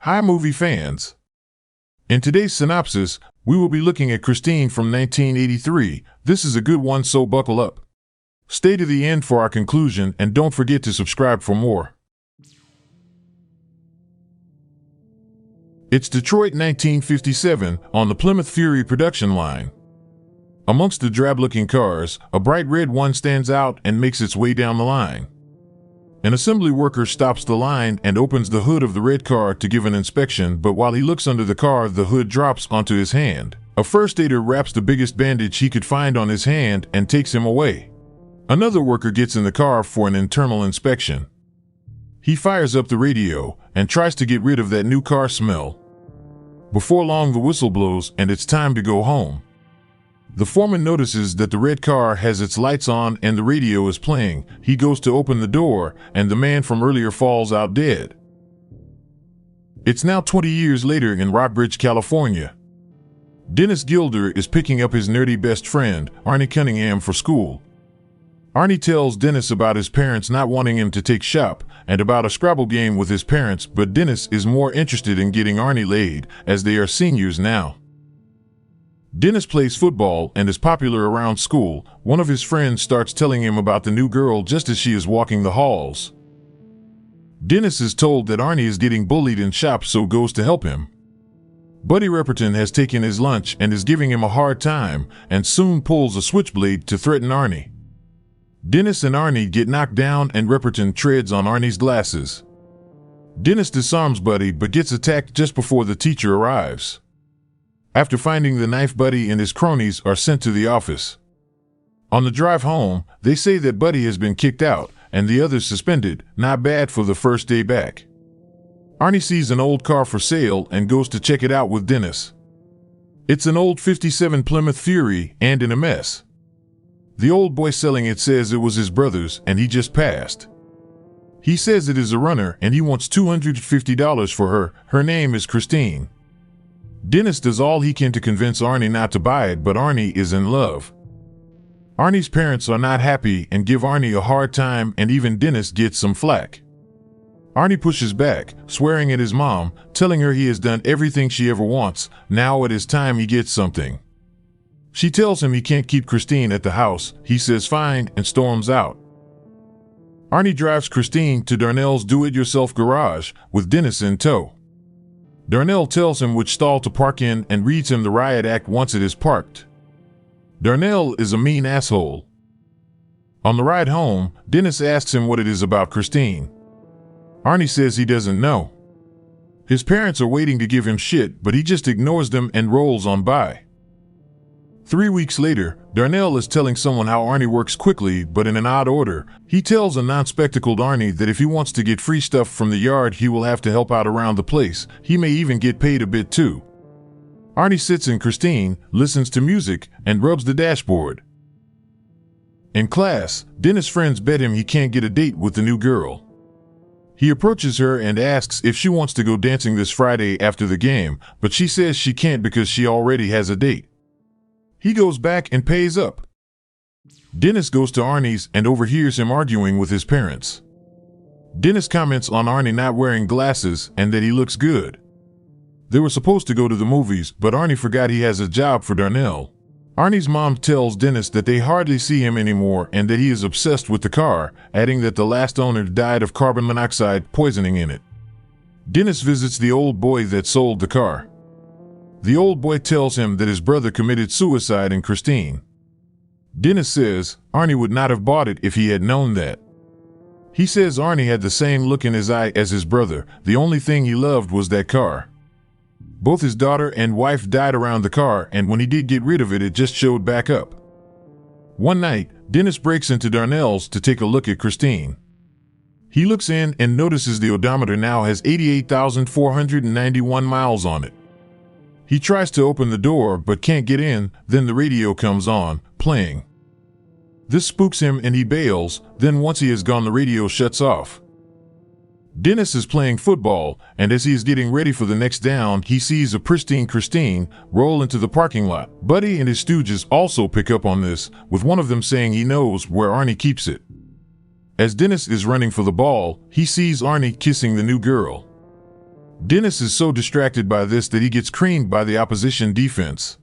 Hi movie fans! In today's synopsis, we will be looking at Christine from 1983. This is a good one, so buckle up. Stay to the end for our conclusion and don't forget to subscribe for more. It's Detroit 1957 on the Plymouth Fury production line. Amongst the drab-looking cars, a bright red one stands out and makes its way down the line. An assembly worker stops the line and opens the hood of the red car to give an inspection, but while he looks under the car, the hood drops onto his hand. A first aider wraps the biggest bandage he could find on his hand and takes him away. Another worker gets in the car for an internal inspection. He fires up the radio and tries to get rid of that new car smell. Before long, the whistle blows and it's time to go home. The foreman notices that the red car has its lights on and the radio is playing. He goes to open the door, and the man from earlier falls out dead. It's now 20 years later in Rockbridge, California. Dennis Gilder is picking up his nerdy best friend, Arnie Cunningham, for school. Arnie tells Dennis about his parents not wanting him to take shop, and about a Scrabble game with his parents, but Dennis is more interested in getting Arnie laid, as they are seniors now. Dennis plays football and is popular around school. One of his friends starts telling him about the new girl just as she is walking the halls. Dennis is told that Arnie is getting bullied in shop, so goes to help him. Buddy Repperton has taken his lunch and is giving him a hard time, and soon pulls a switchblade to threaten Arnie. Dennis and Arnie get knocked down and Repperton treads on Arnie's glasses. Dennis disarms Buddy but gets attacked just before the teacher arrives. After finding the knife, Buddy and his cronies are sent to the office. On the drive home, they say that Buddy has been kicked out and the others suspended. Not bad for the first day back. Arnie sees an old car for sale and goes to check it out with Dennis. It's an old 57 Plymouth Fury and in a mess. The old boy selling it says it was his brother's and he just passed. He says it is a runner and he wants $250 for her. Her name is Christine. Dennis does all he can to convince Arnie not to buy it, but Arnie is in love. Arnie's parents are not happy and give Arnie a hard time, and even Dennis gets some flack. Arnie pushes back, swearing at his mom, telling her he has done everything she ever wants. Now it is time he gets something. She tells him he can't keep Christine at the house. He says fine and storms out. Arnie drives Christine to Darnell's do-it-yourself garage with Dennis in tow. Darnell tells him which stall to park in and reads him the riot act once it is parked. Darnell is a mean asshole. On the ride home, Dennis asks him what it is about Christine. Arnie says he doesn't know. His parents are waiting to give him shit, but he just ignores them and rolls on by. 3 weeks later, Darnell is telling someone how Arnie works quickly, but in an odd order. He tells a non-spectacled Arnie that if he wants to get free stuff from the yard, he will have to help out around the place. He may even get paid a bit too. Arnie sits in Christine, listens to music, and rubs the dashboard. In class, Dennis' friends bet him he can't get a date with the new girl. He approaches her and asks if she wants to go dancing this Friday after the game, but she says she can't because she already has a date. He goes back and pays up. Dennis goes to Arnie's and overhears him arguing with his parents. Dennis comments on Arnie not wearing glasses and that he looks good. They were supposed to go to the movies, but Arnie forgot he has a job for Darnell. Arnie's mom tells Dennis that they hardly see him anymore and that he is obsessed with the car, adding that the last owner died of carbon monoxide poisoning in it. Dennis visits the old boy that sold the car. The old boy tells him that his brother committed suicide in Christine. Dennis says Arnie would not have bought it if he had known that. He says Arnie had the same look in his eye as his brother. The only thing he loved was that car. Both his daughter and wife died around the car, and when he did get rid of it, it just showed back up. One night, Dennis breaks into Darnell's to take a look at Christine. He looks in and notices the odometer now has 88,491 miles on it. He tries to open the door but can't get in. Then the radio comes on, playing. This spooks him and he bails. Then once he has gone, the radio shuts off. Dennis is playing football, and as he is getting ready for the next down, he sees a pristine Christine roll into the parking lot. Buddy and his stooges also pick up on this, with one of them saying he knows where Arnie keeps it. As Dennis is running for the ball, he sees Arnie kissing the new girl. Dennis is so distracted by this that he gets creamed by the opposition defense.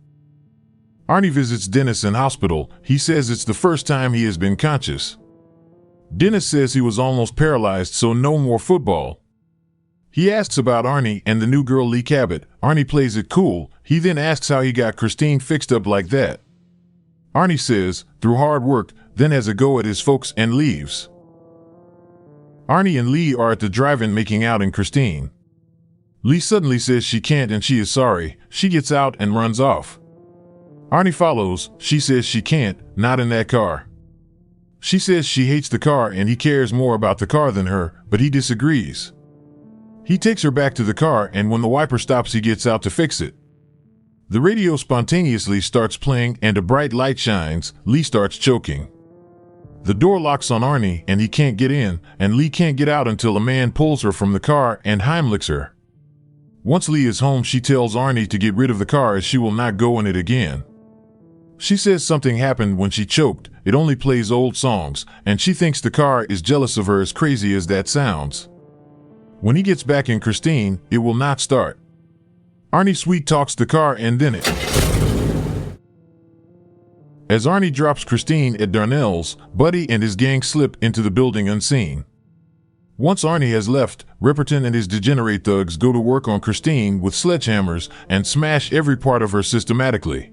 Arnie visits Dennis in hospital. He says it's the first time he has been conscious. Dennis says he was almost paralyzed, so no more football. He asks about Arnie and the new girl Lee Cabot. Arnie plays it cool. He then asks how he got Christine fixed up like that. Arnie says, through hard work, then has a go at his folks and leaves. Arnie and Lee are at the drive-in making out in Christine. Lee suddenly says she can't and she is sorry. She gets out and runs off. Arnie follows. She says she can't, not in that car. She says she hates the car and he cares more about the car than her, but he disagrees. He takes her back to the car, and when the wiper stops, he gets out to fix it. The radio spontaneously starts playing and a bright light shines. Lee starts choking. The door locks on Arnie and he can't get in, and Lee can't get out until a man pulls her from the car and Heimlichs her. Once Lee is home, she tells Arnie to get rid of the car as she will not go in it again. She says something happened when she choked. It only plays old songs, and she thinks the car is jealous of her, as crazy as that sounds. When he gets back in Christine, it will not start. Arnie sweet talks the car and then it. As Arnie drops Christine at Darnell's, Buddy and his gang slip into the building unseen. Once Arnie has left, Ripperton and his degenerate thugs go to work on Christine with sledgehammers and smash every part of her systematically.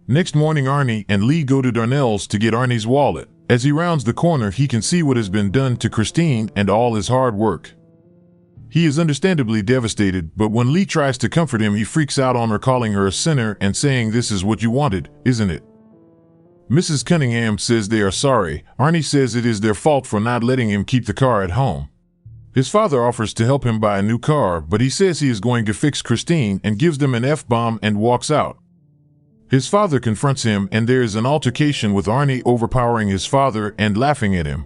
Next morning, Arnie and Lee go to Darnell's to get Arnie's wallet. As he rounds the corner, he can see what has been done to Christine and all his hard work. He is understandably devastated, but when Lee tries to comfort him, he freaks out on her, calling her a sinner and saying, "This is what you wanted, isn't it?" Mrs. Cunningham says they are sorry. Arnie says it is their fault for not letting him keep the car at home. His father offers to help him buy a new car, but he says he is going to fix Christine and gives them an F-bomb and walks out. His father confronts him, and there is an altercation with Arnie overpowering his father and laughing at him.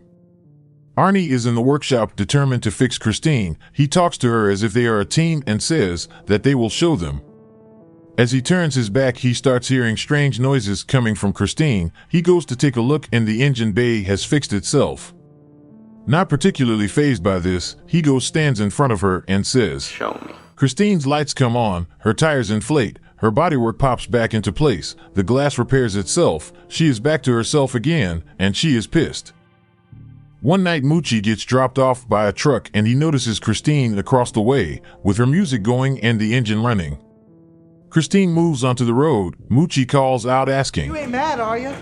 Arnie is in the workshop determined to fix Christine. He talks to her as if they are a team and says that they will show them. As he turns his back, he starts hearing strange noises coming from Christine. He goes to take a look and the engine bay has fixed itself. Not particularly fazed by this, he stands in front of her and says, "Show me." Christine's lights come on, her tires inflate. Her bodywork pops back into place. The glass repairs itself. She is back to herself again, and she is pissed. One night, Moochie gets dropped off by a truck, and he notices Christine across the way, with her music going and the engine running. Christine moves onto the road. Moochie calls out asking, "You ain't mad, are you?"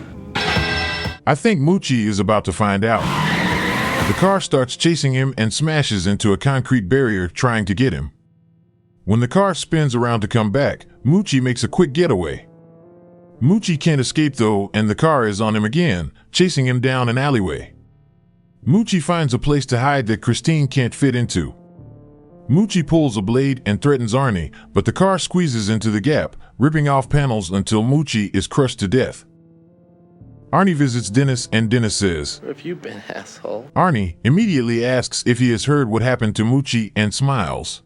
I think Moochie is about to find out. The car starts chasing him and smashes into a concrete barrier trying to get him. When the car spins around to come back, Moochie makes a quick getaway. Moochie can't escape though, and the car is on him again, chasing him down an alleyway. Moochie finds a place to hide that Christine can't fit into. Moochie pulls a blade and threatens Arnie, but the car squeezes into the gap, ripping off panels until Moochie is crushed to death. Arnie visits Dennis, and Dennis says, "Where have you been, asshole?" Arnie immediately asks if he has heard what happened to Moochie and smiles.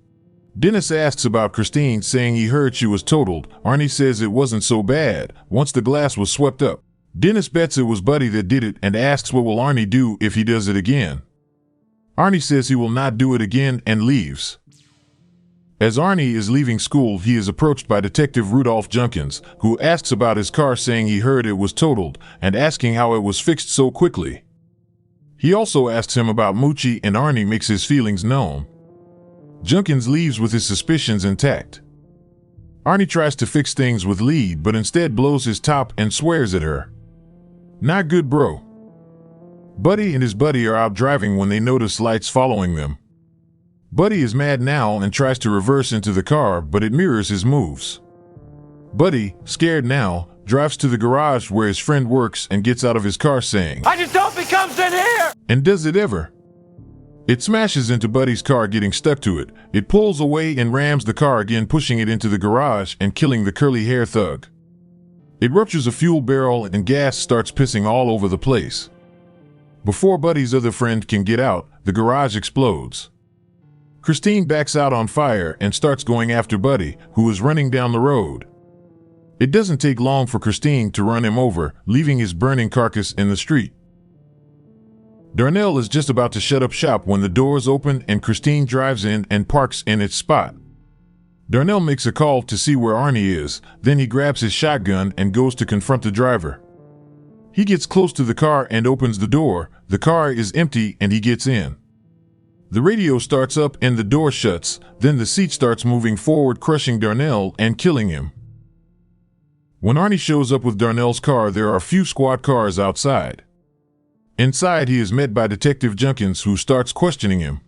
Dennis asks about Christine, saying he heard she was totaled. Arnie says it wasn't so bad once the glass was swept up. Dennis bets it was Buddy that did it and asks what will Arnie do if he does it again. Arnie says he will not do it again and leaves. As Arnie is leaving school, he is approached by Detective Rudolph Junkins, who asks about his car, saying he heard it was totaled and asking how it was fixed so quickly. He also asks him about Moochie, and Arnie makes his feelings known. Junkins leaves with his suspicions intact. Arnie tries to fix things with Lee, but instead blows his top and swears at her. Not good, bro. Buddy and his buddy are out driving when they notice lights following them. Buddy is mad now and tries to reverse into the car, but it mirrors his moves. Buddy, scared now, drives to the garage where his friend works and gets out of his car saying, "I just hope he comes in here!" And does it ever? It smashes into Buddy's car, getting stuck to it. It pulls away and rams the car again, pushing it into the garage and killing the curly-hair thug. It ruptures a fuel barrel and gas starts pissing all over the place. Before Buddy's other friend can get out, the garage explodes. Christine backs out on fire and starts going after Buddy, who is running down the road. It doesn't take long for Christine to run him over, leaving his burning carcass in the street. Darnell is just about to shut up shop when the doors open and Christine drives in and parks in its spot. Darnell makes a call to see where Arnie is, then he grabs his shotgun and goes to confront the driver. He gets close to the car and opens the door. The car is empty and he gets in. The radio starts up and the door shuts, then the seat starts moving forward, crushing Darnell and killing him. When Arnie shows up with Darnell's car, there are a few squad cars outside. Inside, he is met by Detective Junkins, who starts questioning him.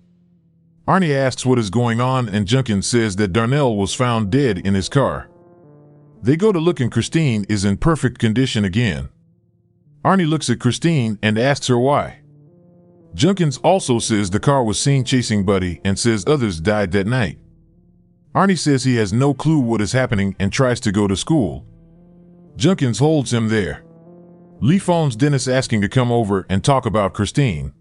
Arnie asks what is going on and Junkins says that Darnell was found dead in his car. They go to look and Christine is in perfect condition again. Arnie looks at Christine and asks her why. Junkins also says the car was seen chasing Buddy and says others died that night. Arnie says he has no clue what is happening and tries to go to school. Junkins holds him there. Lee phones Dennis asking to come over and talk about Christine.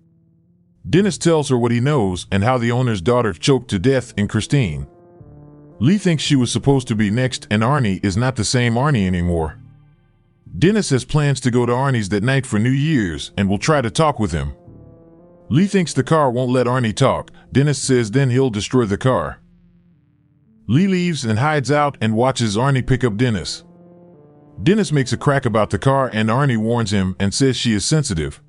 Dennis tells her what he knows and how the owner's daughter choked to death in Christine. Lee thinks she was supposed to be next and Arnie is not the same Arnie anymore. Dennis has plans to go to Arnie's that night for New Year's and will try to talk with him. Lee thinks the car won't let Arnie talk. Dennis says then he'll destroy the car. Lee leaves and hides out and watches Arnie pick up Dennis. Dennis makes a crack about the car and Arnie warns him and says she is sensitive.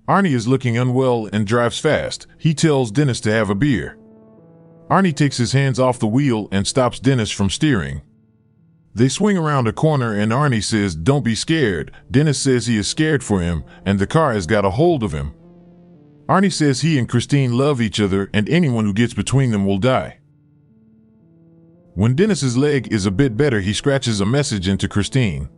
Arnie is looking unwell and drives fast. He tells Dennis to have a beer. Arnie takes his hands off the wheel and stops Dennis from steering. They swing around a corner and Arnie says, "Don't be scared." Dennis says he is scared for him and the car has got a hold of him. Arnie says he and Christine love each other and anyone who gets between them will die. When Dennis's leg is a bit better, he scratches a message into Christine.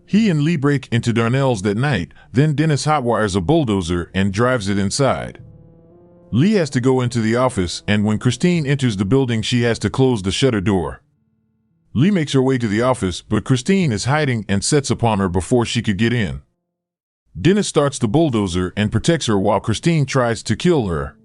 He and Lee break into Darnell's that night, then Dennis hotwires a bulldozer and drives it inside. Lee has to go into the office, and when Christine enters the building, she has to close the shutter door. Lee makes her way to the office, but Christine is hiding and sets upon her before she could get in. Dennis starts the bulldozer and protects her while Christine tries to kill her.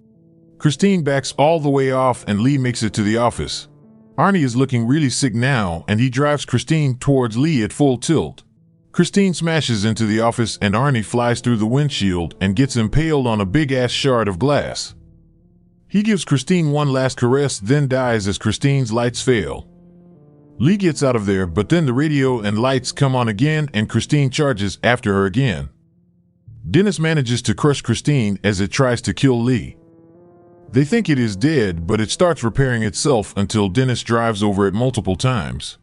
Christine backs all the way off and Lee makes it to the office. Arnie is looking really sick now and he drives Christine towards Lee at full tilt. Christine smashes into the office and Arnie flies through the windshield and gets impaled on a big-ass shard of glass. He gives Christine one last caress, then dies as Christine's lights fail. Lee gets out of there, but then the radio and lights come on again and Christine charges after her again. Dennis manages to crush Christine as it tries to kill Lee. They think it is dead, but it starts repairing itself until Dennis drives over it multiple times.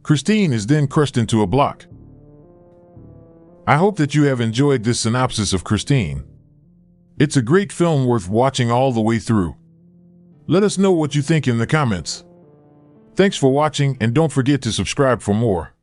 Christine is then crushed into a block. I hope that you have enjoyed this synopsis of Christine. It's a great film worth watching all the way through. Let us know what you think in the comments. Thanks for watching and don't forget to subscribe for more.